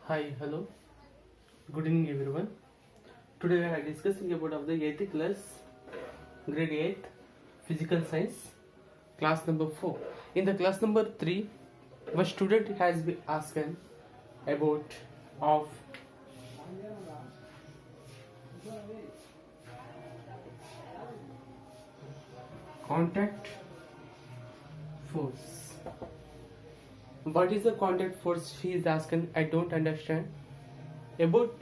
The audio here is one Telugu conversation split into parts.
Hi, hello, good evening everyone. Today we are discussing about of the 8th class, grade 8, physical science, class number 4. In the class number 3, one student has been asked about of contact force. What is the contact force? She is asking. I don't understand. About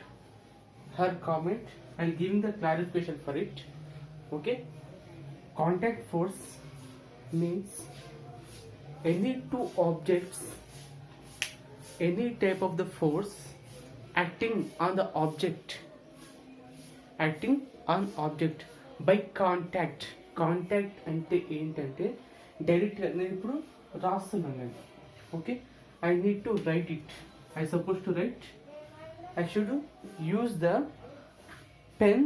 her comment and giving the clarification for it. Okay, contact force means any two objects, any type of the force acting on the object by contact. Contact అంటే ఏంటంటే డైరెక్ట్గా నేను ఇప్పుడు రాస్తున్నాను నేను. Okay, I need to right it. I suppose to right. I should use the pen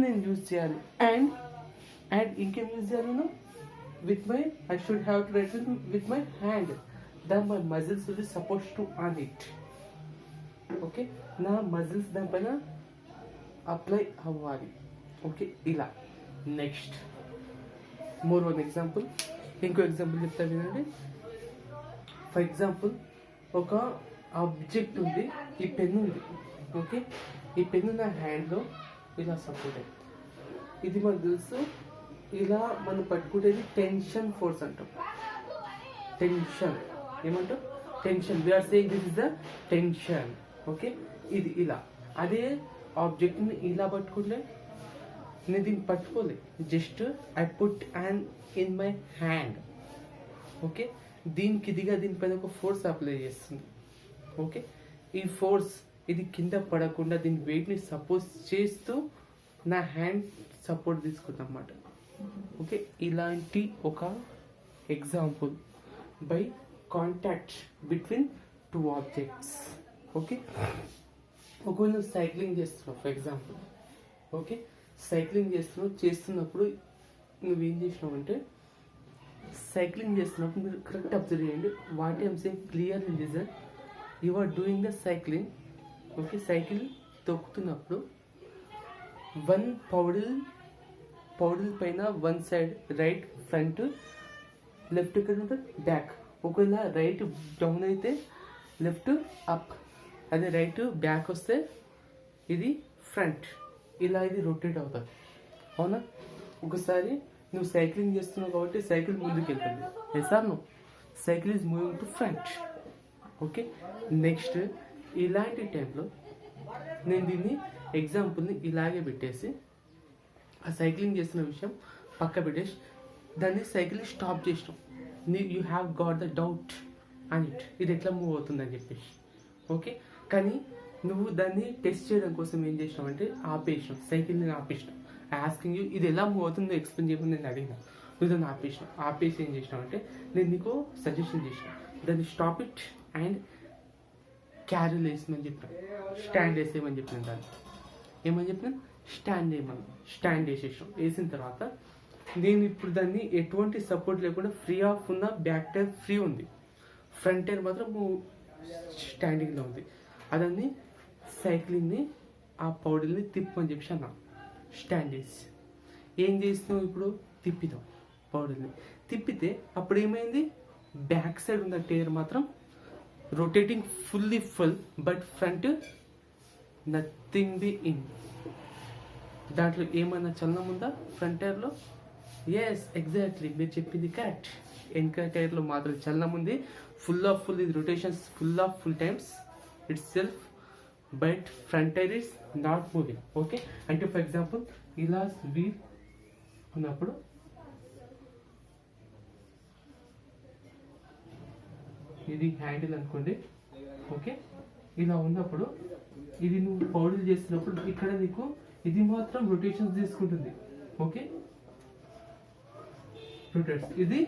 నేను యూజ్ చేయాలి అండ్ ఇంకేం యూజ్ చేయాలి with my I should have to right with my hand. My muscles will be suppose to on it. Okay, నా మజిల్స్ దానిపైన అప్లై అవ్వాలి. ఓకే, ఇలా. నెక్స్ట్ మోర్ వన్ ఎగ్జాంపుల్, ఇంకో ఎగ్జాంపుల్ చెప్తా వినండి. ఫర్ ఎగ్జాంపుల్, ఒక ఆబ్జెక్ట్ ఉంది, ఈ పెన్ ఉంది. ఓకే, ఈ పెన్ను నా హ్యాండ్లో ఇలా సపోర్ట్ అయ్యింది. ఇది మనకు తెలుసు. ఇలా మనం పట్టుకుంటేది టెన్షన్ ఫోర్స్ అంటాం. టెన్షన్ ఏమంటాం? Tension. We're saying this is the tension. Okay, ఇది ఇలా. అదే ఆబ్జెక్ట్ని ఇలా పట్టుకుంటే నేను దీన్ని పట్టుకోలే, just I put and in my hand. Okay, దీనికి ఇదిగా దీనిపైన ఒక ఫోర్స్ అప్లై చేస్తుంది. ఓకే, ఈ ఫోర్స్ ఇది కింద పడకుండా దీని వెయిట్ని సపోజ్ చేస్తూ నా హ్యాండ్ సపోర్ట్ తీసుకుంటాం అన్నమాట. ఓకే, ఇలాంటి ఒక example by contact between two objects. Okay, ఒకవేళ సైక్లింగ్ చేస్తున్నావు ఫర్ ఎగ్జాంపుల్. ఓకే, సైక్లింగ్ చేస్తున్నప్పుడు నువ్వేం చేసినావు అంటే, సైక్లింగ్ చేస్తున్నప్పుడు మీరు కరెక్ట్ అబ్జర్వ్ చేయండి. What I'm saying clear and listen. You are doing the cycling. Okay, cycle తొక్కుతున్నప్పుడు వన్ పౌడిల్ పైన one side right front, left ఇక్కడ బ్యాక్. ఒకవేళ రైట్ డౌన్ అయితే లెఫ్ట్ అప్, అదే రైట్ బ్యాక్ వస్తే ఇది ఫ్రంట్. ఇలా ఇది రొటేట్ అవుతుంది. అవునా? ఒకసారి నువ్వు సైక్లింగ్ చేస్తున్నావు కాబట్టి సైకిల్ ముందుకు వెళ్తుంది. Yes or no? Cycle is moving to front. Okay, next ఇలాంటి టైంలో నేను దీన్ని ఎగ్జాంపుల్ని ఇలాగే పెట్టేసి ఆ సైక్లింగ్ చేస్తున్న విషయం పక్క పెట్టేసి దాన్ని సైకిల్ని స్టాప్ చేసినాం. You have got the doubt అని ఇట్, ఇది ఎట్లా మూవ్ అవుతుందని చెప్పేసి. ఓకే, కానీ నువ్వు దాన్ని టెస్ట్ చేయడం కోసం ఏం చేసినావు అంటే ఆపేసినావు, సైకిల్ని ఆపేసినావు. ఆస్కింగ్ యూ ఇది ఎలా మూవ్ అవుతుందో ఎక్స్ప్లెయిన్ చేయమని నేను అడిగినా. నువ్వు దాన్ని ఆపేసినావు. ఆపేసి ఏం చేసినావు అంటే నేను నీకు సజెషన్ చేసిన, దాన్ని స్టాప్ ఇట్ అండ్ క్యారీ వేసేమని చెప్పాను, స్టాండ్ వేసేయమని చెప్పిన. దాన్ని ఏమని చెప్పినాను? స్టాండ్ వేయమని. స్టాండ్ వేసేసాం. వేసిన తర్వాత నేను ఇప్పుడు దాన్ని ఎటువంటి సపోర్ట్ లేకుండా ఫ్రీ ఆఫ్ ఉన్న, బ్యాక్ టైర్ ఫ్రీ ఉంది, ఫ్రంట్ టైర్ మాత్రం స్టాండింగ్లో ఉంది. అదాన్ని సైక్లింగ్ని ఆ పౌడర్ని తిప్పని చెప్పి అన్నా. స్టాండ్ చేసి ఏం చేసినావు? ఇప్పుడు తిప్పినావు పౌడర్ని. తిప్పితే అప్పుడు ఏమైంది? బ్యాక్ సైడ్ ఉన్న టైర్ మాత్రం rotating fully full, but front nothing be in. దాంట్లో ఏమన్నా చలనం ఉందా ఫ్రంట్ టైర్లో? ఎస్, ఎగ్జాక్ట్లీ, మీరు చెప్పింది కరెక్ట్. వెనక టైర్లో మాత్రం చలనం ఉంది. ఫుల్ ఇది rotations full times itself, but front tyre is not moving. Okay, అంటే ఫర్ ఎగ్జాంపుల్ ఇలా వీల్ ఉన్నప్పుడు ఇది హ్యాండిల్ అనుకోండి. ఓకే, ఇలా ఉన్నప్పుడు ఇది నువ్వు పౌడర్ చేస్తున్నప్పుడు ఇక్కడ నీకు ఇది మాత్రం రొటేషన్స్ తీసుకుంటుంది. Okay, rotates. ఇది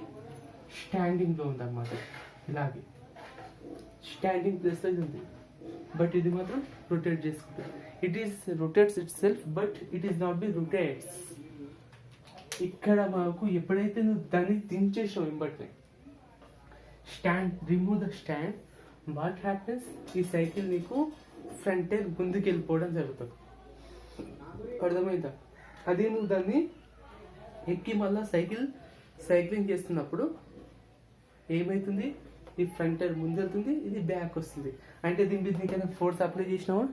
స్టాండింగ్లో ఉందన్నమాట. ఇలాగే స్టాండింగ్ ప్లేస్లో ఉంది, బట్ ఇది మాత్రం రొటేట్ చేసుకుంటుంది. It is rotates it self, but it is not be rotates. ఇక్కడ మాకు ఎప్పుడైతే నువ్వు దాన్ని దించేసావు వెంబట్నే, stand, remove the stand, what happens, ఈ సైకిల్ నీకు ఫ్రంట్ టైర్ ముందుకు వెళ్ళిపోవడం జరుగుతుంది. అర్థమైందా? అదే నువ్వు దాన్ని ఎక్కి మళ్ళీ సైక్లింగ్ చేస్తున్నప్పుడు ఏమవుతుంది, ఈ ఫ్రంట్ టైర్ ముందు వెళ్తుంది, ఇది బ్యాక్ వస్తుంది. అంటే దీని మీద నీకైనా ఫోర్స్ అప్లై చేసినావా?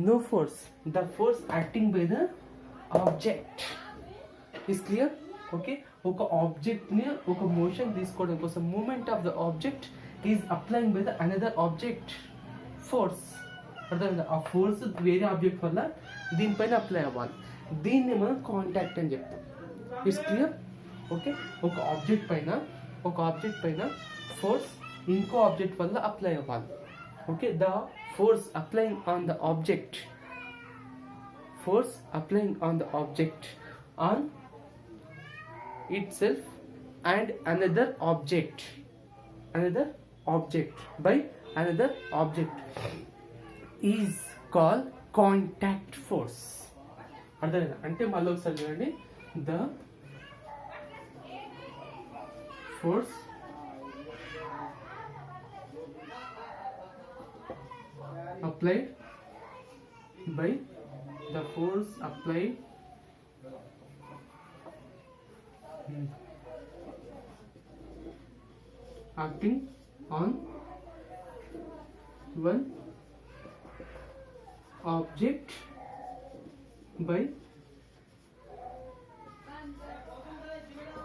No force. The force acting by the object. Is clear? Okay, ఒక ఆబ్జెక్ట్ని ఒక మోషన్ తీసుకోవడం కోసం moment of the object is applying by the another object force. అర్థమైందా? ఆ ఫోర్స్ వేరే ఆబ్జెక్ట్ వల్ల దీనిపైన అప్లై అవ్వాలి. దీన్ని మనం కాంటాక్ట్ అని చెప్తాం. Is clear? ఓకే, ఒక ఆబ్జెక్ట్ పైన ఫోర్స్ ఇంకో ఆబ్జెక్ట్ వల్ల అప్లై అవ్వాలి. Okay, the force applying on the object on itself and another object by another object is called contact force. అర్థమైందా? అంటే మళ్ళీ ఒకసారి చూడండి. The force applied acting on one object by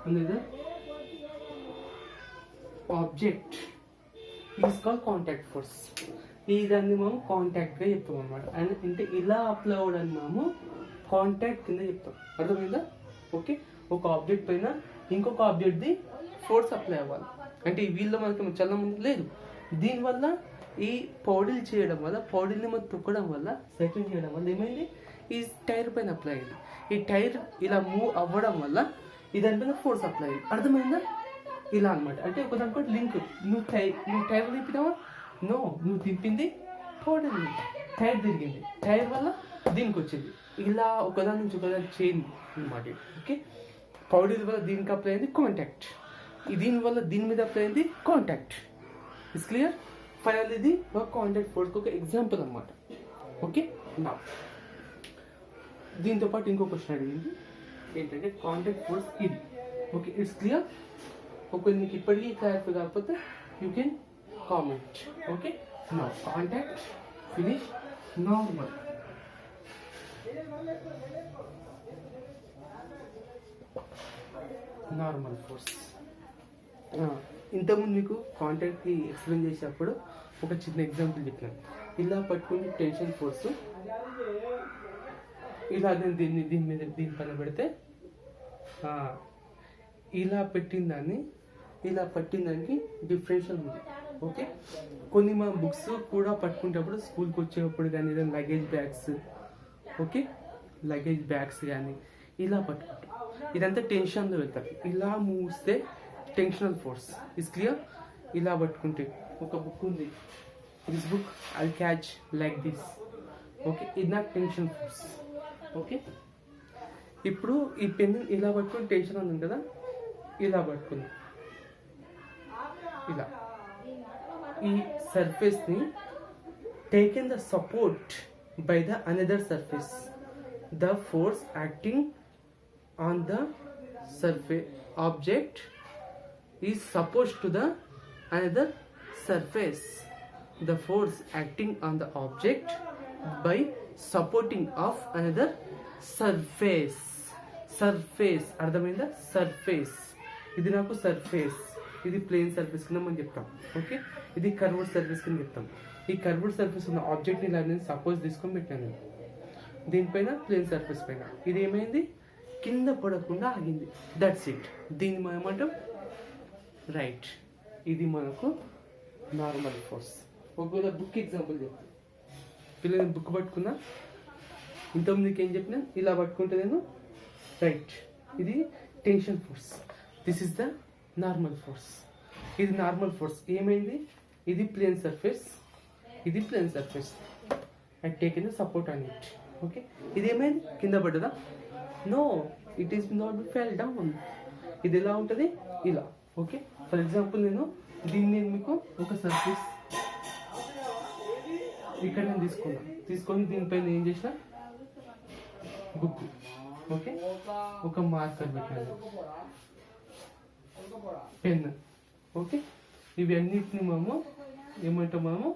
another object is called contact force. ఇదాన్ని మనం కాంటాక్ట్గా చెప్తాం అనమాట. అండ్ అంటే ఇలా అప్లై అవ్వడానికి మనము కాంటాక్ట్ కింద చెప్తాం. అర్థమైందా? ఓకే, ఒక ఆబ్జెక్ట్ పైన ఇంకొక ఆబ్జెక్ట్ది ఫోర్స్ అప్లై అవ్వాలి. అంటే ఈ వీల్లో మనకి చల్లడం లేదు. దీనివల్ల ఈ పౌడీలు చేయడం వల్ల, పౌడీల్ని మనం తొక్కడం వల్ల, సైక్లింగ్ చేయడం వల్ల ఏమైంది, ఈ టైర్ పైన అప్లై అయింది. ఈ టైర్ ఇలా మూవ్ అవ్వడం వల్ల ఈ దానిపైన ఫోర్స్ అప్లై అయింది. అర్థమైందా? ఇలా అనమాట. అంటే ఒక దానితో లింక్. నువ్వు టైర్ తిప్పినావా? నో, నువ్వు తిప్పింది పౌడీల్ని, టైర్ తిరిగింది, టైర్ వల్ల దీనికి వచ్చింది. ఇలా ఒకదాని నుంచి ఒకదాని చైన్ అనమాట. ఓకే, పౌడీల వల్ల దీనికి అప్లై అయింది కాంటాక్ట్, దీనివల్ల దీని మీద అప్లై అయింది కాంటాక్ట్. Is clear? ఫైనల్ ఇది ఒక కాంటాక్ట్ ఫోర్స్కి ఒక ఎగ్జాంపుల్ అనమాట. ఓకే, నా దీంతో పాటు ఇంకో క్వశ్చన్ అడిగింది ఏంటంటే కాంటాక్ట్ ఫోర్స్ ఇది. Okay, it's clear? ఓకే, నీకు ఇప్పటికీ క్లారిఫై కాకపోతే యూ కెన్ కామెంట్. ఓకే, నా కాంటాక్ట్ ఫినిష్. Normal force. ఇంతకుముందు మీకు కాంటాక్ట్కి ఎక్స్ప్లెయిన్ చేసేటప్పుడు ఒక చిన్న ఎగ్జాంపుల్ చెప్పినాను. ఇలా పట్టుకుని టెన్షన్ ఫోర్స్ ఇలా దీని పైన పెడితే ఇలా పట్టిన దానికి డిఫరెన్షియల్ ఉంది. ఓకే, కొన్ని మన బుక్స్ కూడా పట్టుకునేటప్పుడు స్కూల్కి వచ్చేటప్పుడు కానీ ఏదైనా లగేజ్ బ్యాగ్స్ కానీ ఇలా పట్టుకుంటాం. ఇదంతా టెన్షన్లో వెళ్తారు. ఇలా మూస్తే టెన్షనల్ ఫోర్స్. Is clear? ఇలా పట్టుకుంటే ఒక బుక్ ఉంది, this book I catch like this. Okay, ఇది నాకు టెన్షన్ ఫోర్స్. ఓకే, ఇప్పుడు ఈ పెన్ ఇలా పట్టుకుని టెన్షన్ ఉంది కదా, ఇలా పట్టుకుంది, ఇలా ఈ సర్ఫేస్ని taken the support by the another surface. The force acting on the surface object is supposed to the another surface. The force acting on the object by supporting of another surface. అర్థమైందా? సర్ఫేస్. ఇది నాకు సర్ఫేస్, ఇది ప్లేన్ సర్ఫేస్ కింద మనం చెప్తాం. ఓకే, ఇది కర్వ్డ్ సర్ఫేస్ కింద చెప్తాం. ఈ కర్వ్డ్ సర్ఫేస్ ఉన్న ఆబ్జెక్ట్ని ఇలా నేను సపోజ్ తీసుకొని పెట్టాను. దీనిపైన ప్లేన్ సర్ఫేస్ పైన ఇది ఏమైంది, కింద పడకుండా ఆగింది. That's it. దీన్ని మనం ఏమంటాం, రైట్. ఇది మనకు నార్మల్ ఫోర్స్. ఒకవేళ బుక్ ఎగ్జాంపుల్ చెప్తాను. పిల్లలు బుక్ పట్టుకున్నా, ఇంతకుముందుకు ఏం చెప్పినా, ఇలా పట్టుకుంటే నేను రైట్. ఇది tension force. This is the normal force. ఇది నార్మల్ ఫోర్స్. ఏమైంది, ఇది ప్లేన్ సర్ఫేస్, ఇది plane surface. I taken support on it. Okay, ఇది ఏమైంది, కింద పడ్డదా? No, it is not fell down. ఇది ఎలా ఉంటుంది, ఇలా. ఓకే, ఫర్ ఎగ్జాంపుల్ దీన్ని మీకు ఒక సర్ఫేస్ ఇక్కడ నేను తీసుకొని దీనిపైన ఏం చేసిన బుక్, ఓకే, ఒక మార్కర్ పెట్టాను, పెన్, ఓకే. ఇవన్నిటిని మనము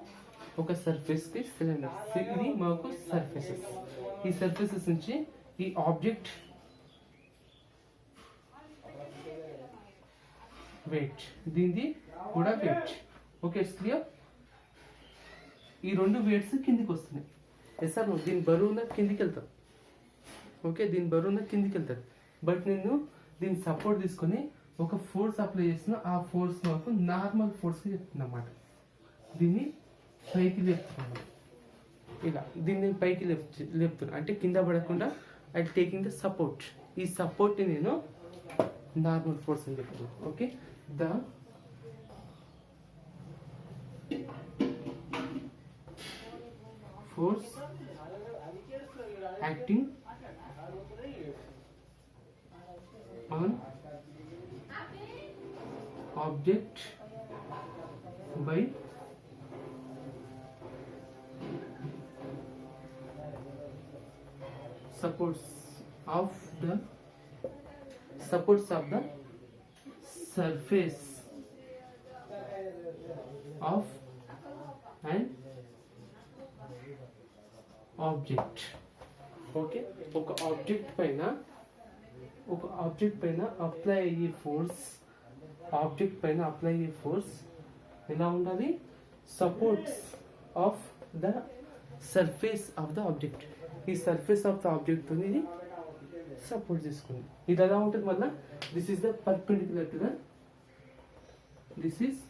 ఒక సర్ఫేస్కి సిలిండర్. ఇది మాకు సర్ఫేసెస్. ఈ సర్ఫేసెస్ నుంచి ఈ ఆబ్జెక్ట్ వెయిట్, దీనిది కూడా వెయిట్, ఓకే. It's clear. ఈ రెండు వెయిట్స్ కిందికి వస్తున్నాయి. ఎస్ సార్, దీని బరువున కిందికి వెళ్తాం, ఓకే. దీని బరువున కిందికి వెళ్తుంది. బట్ నేను దీని సపోర్ట్ తీసుకొని ఒక ఫోర్స్ అప్లై చేస్తున్నా. ఆ ఫోర్స్ నాకు నార్మల్ ఫోర్స్కి చెప్తుంది అన్నమాట. దీన్ని పైకి లేపుతున్నాను, ఇలా దీన్ని పైకి లేపుతున్నా, అంటే కింద పడకుండా ఐ టేకింగ్ ద సపోర్ట్. ఈ సపోర్ట్ని నేను నార్మల్ ఫోర్స్ అని చెప్తున్నాను, okay. The force acting on object by supports of the surface of an object, okay. ఒక ఆబ్జెక్ట్ పైన అప్లై అయ్యే ఫోర్స్ ఎలా ఉండాలి? Supports of the surface of the object. ఈ సర్ఫేస్ ఆఫ్ ద ఆబ్జెక్ట్ ఇది సపోర్ట్ తీసుకుంది. ఇది ఎలా ఉంటుంది మళ్ళీ? This is the perpendicular to the, this is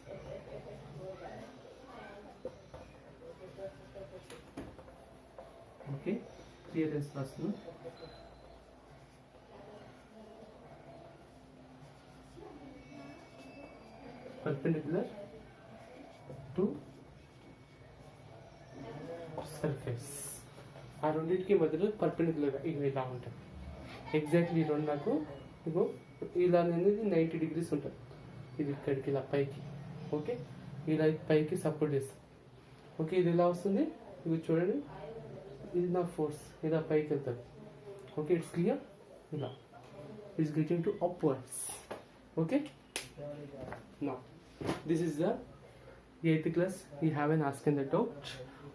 okay. Clearance రాస్తున్నాం. Perpendicular to surface. ఆ రెండింటికి మధ్యలో పర్పెండిక్యులర్గా ఇవి ఇలా ఉంటాయి. ఎగ్జాక్ట్లీ ఈ రెండు నాకు ఇగో ఇలా అనేది 90 degrees ఉంటుంది. ఇది ఇక్కడికి ఇలా పైకి, ఓకే. ఇలా పైకి సపోర్ట్ చేస్తాం, ఓకే. ఇది ఎలా వస్తుంది? ఇది చూడండి, ఇది నా ఫోర్స్, ఇలా పైకి వెళ్తుంది, ఓకే. It's clear. ఇలా it's getting to upwards, okay. Now this is the 8th class. You haven't asked the doubt,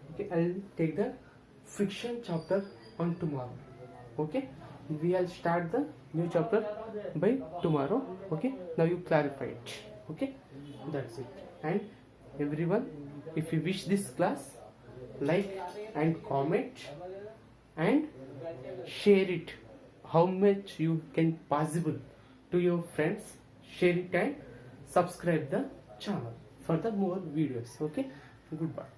okay. I'll take the friction chapter on tomorrow, okay. We'll start the new chapter by tomorrow, okay. Now you clarify it, okay. That's it. And everyone, if you wish this class, like and comment and share it how much you can possible to your friends. Share it and subscribe the channel for the more videos, okay. Goodbye.